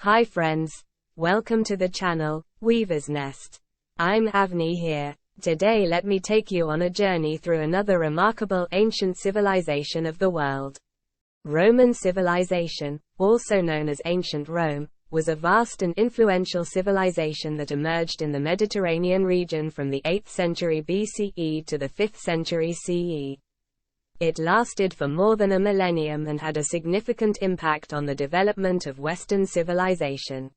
Hi friends, welcome to the channel, Weaver's Nest. I'm Avni here. Today let me take you on a journey through another remarkable ancient civilization of the world. Roman civilization, also known as ancient Rome, was a vast and influential civilization that emerged in the Mediterranean region from the 8th century BCE to the 5th century CE. It lasted for more than a millennium and had a significant impact on the development of Western civilization.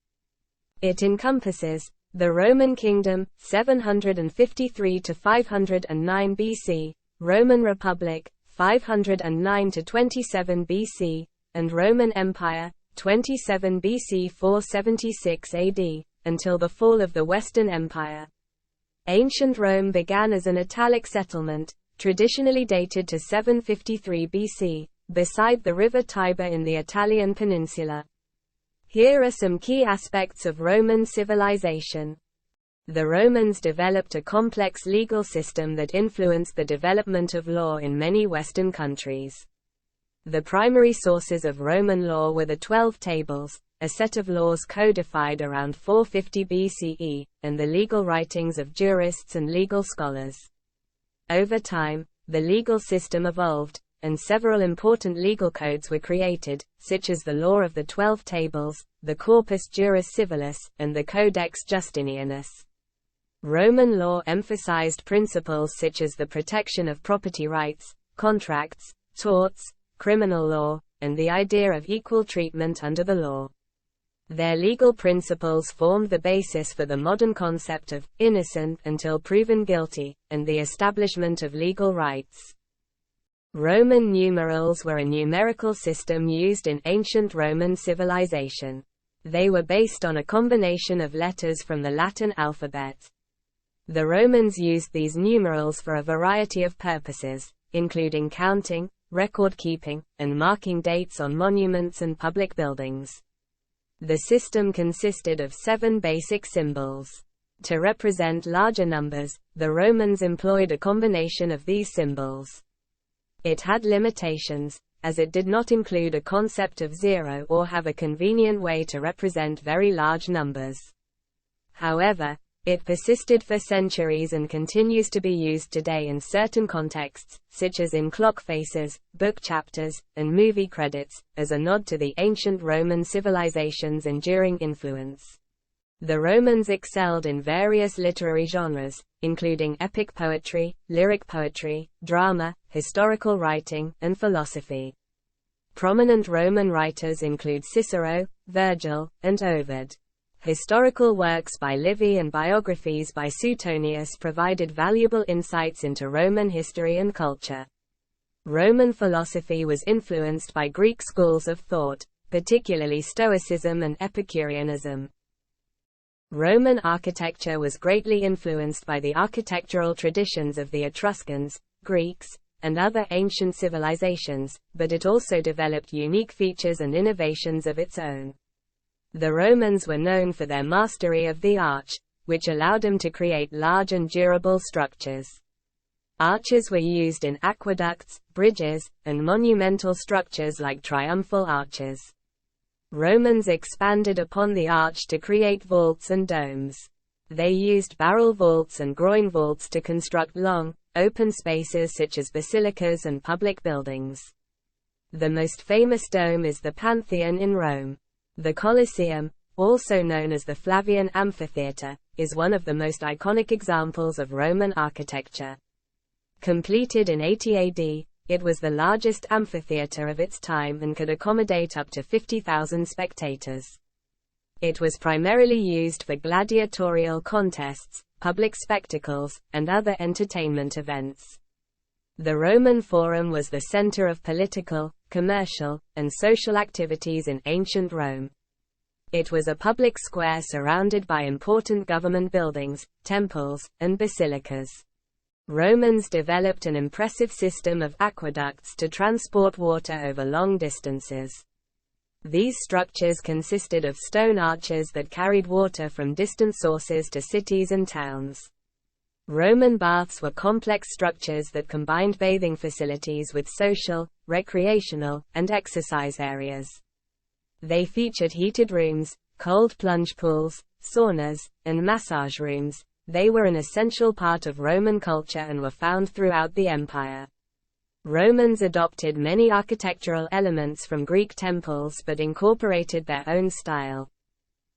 It encompasses the Roman Kingdom, 753 to 509 BC, Roman Republic, 509 to 27 BC, and Roman Empire, 27 BC 476 AD, until the fall of the Western Empire. Ancient Rome began as an Italic settlement, traditionally dated to 753 BC, beside the river Tiber in the Italian peninsula. Here are some key aspects of Roman civilization. The Romans developed a complex legal system that influenced the development of law in many Western countries. The primary sources of Roman law were the 12 Tables, a set of laws codified around 450 BCE, and the legal writings of jurists and legal scholars. Over time, the legal system evolved, and several important legal codes were created, such as the Law of the 12 Tables, the Corpus Juris Civilis, and the Codex Justinianus. Roman law emphasized principles such as the protection of property rights, contracts, torts, criminal law, and the idea of equal treatment under the law. Their legal principles formed the basis for the modern concept of innocent until proven guilty, and the establishment of legal rights. Roman numerals were a numerical system used in ancient Roman civilization. They were based on a combination of letters from the Latin alphabet. The Romans used these numerals for a variety of purposes, including counting, record-keeping, and marking dates on monuments and public buildings. The system consisted of 7 basic symbols. To represent larger numbers, the Romans employed a combination of these symbols. It had limitations, as it did not include a concept of zero or have a convenient way to represent very large numbers. However, it persisted for centuries and continues to be used today in certain contexts, such as in clock faces, book chapters, and movie credits, as a nod to the ancient Roman civilization's enduring influence. The Romans excelled in various literary genres, including epic poetry, lyric poetry, drama, historical writing, and philosophy. Prominent Roman writers include Cicero, Virgil, and Ovid. Historical works by Livy and biographies by Suetonius provided valuable insights into Roman history and culture. Roman philosophy was influenced by Greek schools of thought, particularly Stoicism and Epicureanism. Roman architecture was greatly influenced by the architectural traditions of the Etruscans, Greeks, and other ancient civilizations, but it also developed unique features and innovations of its own. The Romans were known for their mastery of the arch, which allowed them to create large and durable structures. Arches were used in aqueducts, bridges, and monumental structures like triumphal arches. Romans expanded upon the arch to create vaults and domes. They used barrel vaults and groin vaults to construct long, open spaces such as basilicas and public buildings. The most famous dome is the Pantheon in Rome. The Colosseum, also known as the Flavian Amphitheatre, is one of the most iconic examples of Roman architecture. Completed in 80 AD, it was the largest amphitheatre of its time and could accommodate up to 50,000 spectators. It was primarily used for gladiatorial contests, public spectacles, and other entertainment events. The Roman Forum was the center of political, commercial, and social activities in ancient Rome. It was a public square surrounded by important government buildings, temples, and basilicas. Romans developed an impressive system of aqueducts to transport water over long distances. These structures consisted of stone arches that carried water from distant sources to cities and towns. Roman baths were complex structures that combined bathing facilities with social, recreational, and exercise areas. They featured heated rooms, cold plunge pools, saunas, and massage rooms. They were an essential part of Roman culture and were found throughout the empire. Romans adopted many architectural elements from Greek temples but incorporated their own style.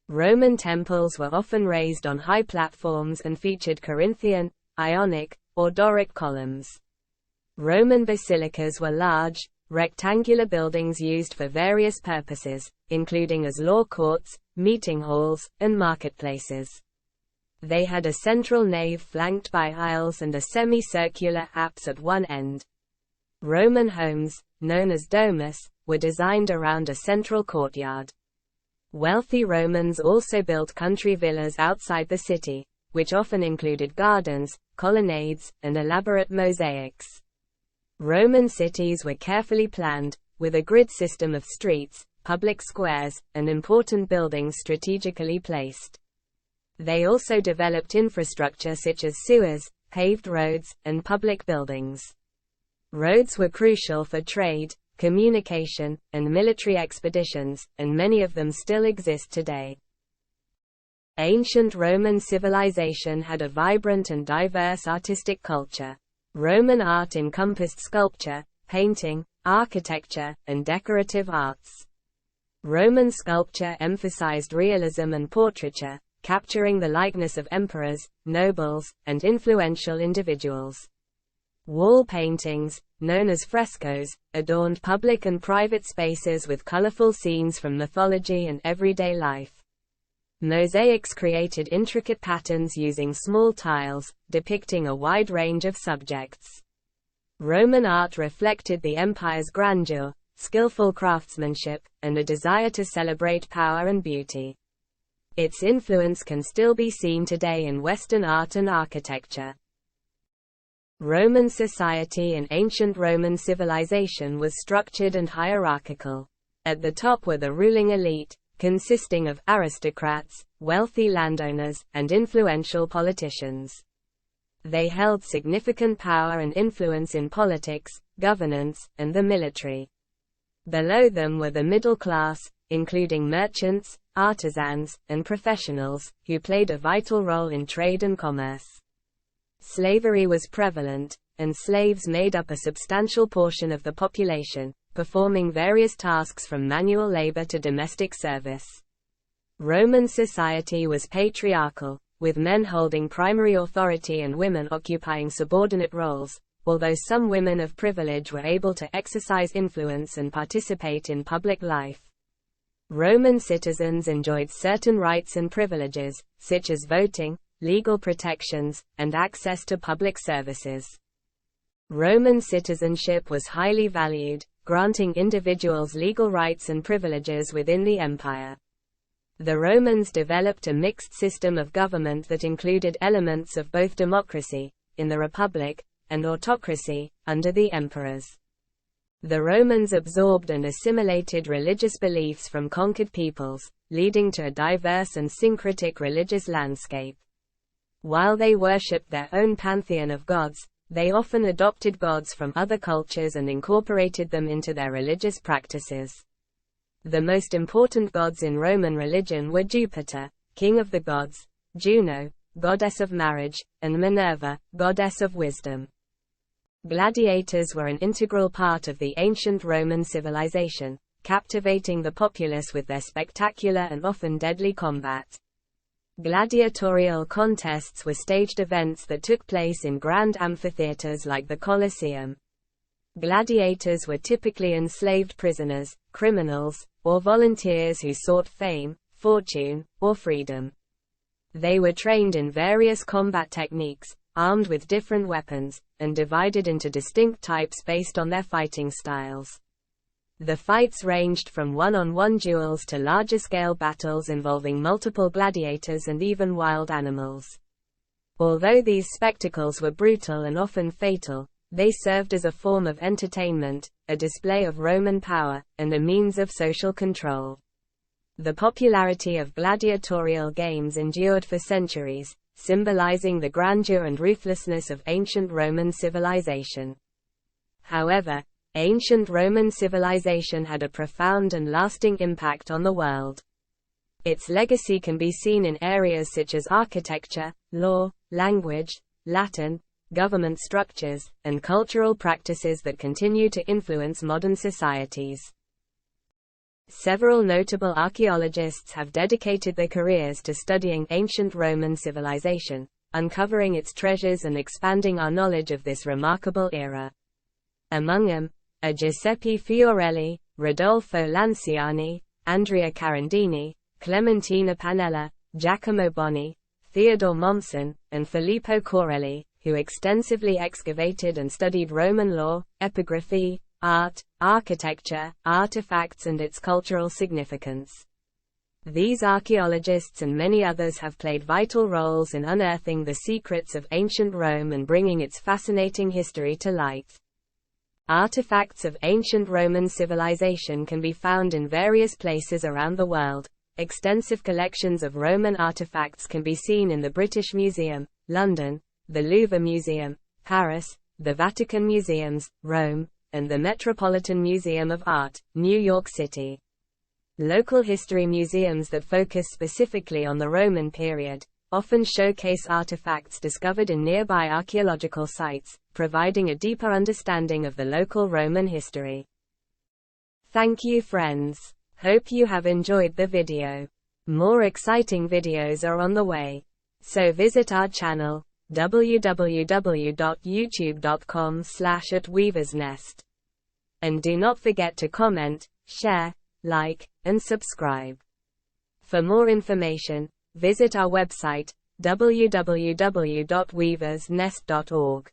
Roman temples were often raised on high platforms and featured Corinthian, Ionic, or Doric columns. Roman basilicas were large, rectangular buildings used for various purposes, including as law courts, meeting halls, and marketplaces. They had a central nave flanked by aisles and a semicircular apse at one end. Roman homes, known as domus, were designed around a central courtyard. Wealthy Romans also built country villas outside the city, which often included gardens, colonnades, and elaborate mosaics. Roman cities were carefully planned, with a grid system of streets, public squares, and important buildings strategically placed. They also developed infrastructure such as sewers, paved roads, and public buildings. Roads were crucial for trade, communication, and military expeditions, and many of them still exist today. Ancient Roman civilization had a vibrant and diverse artistic culture. Roman art encompassed sculpture, painting, architecture, and decorative arts. Roman sculpture emphasized realism and portraiture, capturing the likeness of emperors, nobles, and influential individuals. Wall paintings, known as frescoes, adorned public and private spaces with colorful scenes from mythology and everyday life. Mosaics created intricate patterns using small tiles, depicting a wide range of subjects. Roman art reflected the empire's grandeur, skillful craftsmanship, and a desire to celebrate power and beauty. Its influence can still be seen today in Western art and architecture. Roman society in ancient Roman civilization was structured and hierarchical. At the top were the ruling elite, consisting of aristocrats, wealthy landowners, and influential politicians. They held significant power and influence in politics, governance, and the military. Below them were the middle class, including merchants, artisans, and professionals, who played a vital role in trade and commerce. Slavery was prevalent, and slaves made up a substantial portion of the population, performing various tasks from manual labor to domestic service. Roman society was patriarchal, with men holding primary authority and women occupying subordinate roles, although some women of privilege were able to exercise influence and participate in public life. Roman citizens enjoyed certain rights and privileges, such as voting, legal protections, and access to public services. Roman citizenship was highly valued, granting individuals legal rights and privileges within the empire. The Romans developed a mixed system of government that included elements of both democracy, in the Republic, and autocracy, under the emperors. The Romans absorbed and assimilated religious beliefs from conquered peoples, leading to a diverse and syncretic religious landscape. While they worshipped their own pantheon of gods, they often adopted gods from other cultures and incorporated them into their religious practices. The most important gods in Roman religion were Jupiter, king of the gods, Juno, goddess of marriage, and Minerva, goddess of wisdom. Gladiators were an integral part of the ancient Roman civilization, captivating the populace with their spectacular and often deadly combat. Gladiatorial contests were staged events that took place in grand amphitheaters like the Colosseum. Gladiators were typically enslaved prisoners, criminals, or volunteers who sought fame, fortune, or freedom. They were trained in various combat techniques, armed with different weapons, and divided into distinct types based on their fighting styles. The fights ranged from one-on-one duels to larger-scale battles involving multiple gladiators and even wild animals. Although these spectacles were brutal and often fatal, they served as a form of entertainment, a display of Roman power, and a means of social control. The popularity of gladiatorial games endured for centuries, symbolizing the grandeur and ruthlessness of ancient Roman civilization. However, ancient Roman civilization had a profound and lasting impact on the world. Its legacy can be seen in areas such as architecture, law, language, Latin, government structures, and cultural practices that continue to influence modern societies. Several notable archaeologists have dedicated their careers to studying ancient Roman civilization, uncovering its treasures and expanding our knowledge of this remarkable era. Among them are Giuseppe Fiorelli, Rodolfo Lanciani, Andrea Carandini, Clementina Panella, Giacomo Boni, Theodore Mommsen, and Filippo Corelli, who extensively excavated and studied Roman law, epigraphy, art, architecture, artifacts and its cultural significance. These archaeologists and many others have played vital roles in unearthing the secrets of ancient Rome and bringing its fascinating history to light. Artifacts of ancient Roman civilization can be found in various places around the world. Extensive collections of Roman artifacts can be seen in the British Museum, London, the Louvre Museum, Paris, the Vatican Museums, Rome, and the Metropolitan Museum of Art, New York City. Local history museums that focus specifically on the Roman period often showcase artifacts discovered in nearby archaeological sites, providing a deeper understanding of the local Roman history. Thank you, friends. Hope you have enjoyed the video. More exciting videos are on the way. So visit our channel, www.youtube.com/@weaversnest. And do not forget to comment, share, like, and subscribe. For more information, visit our website, www.weaversnest.org.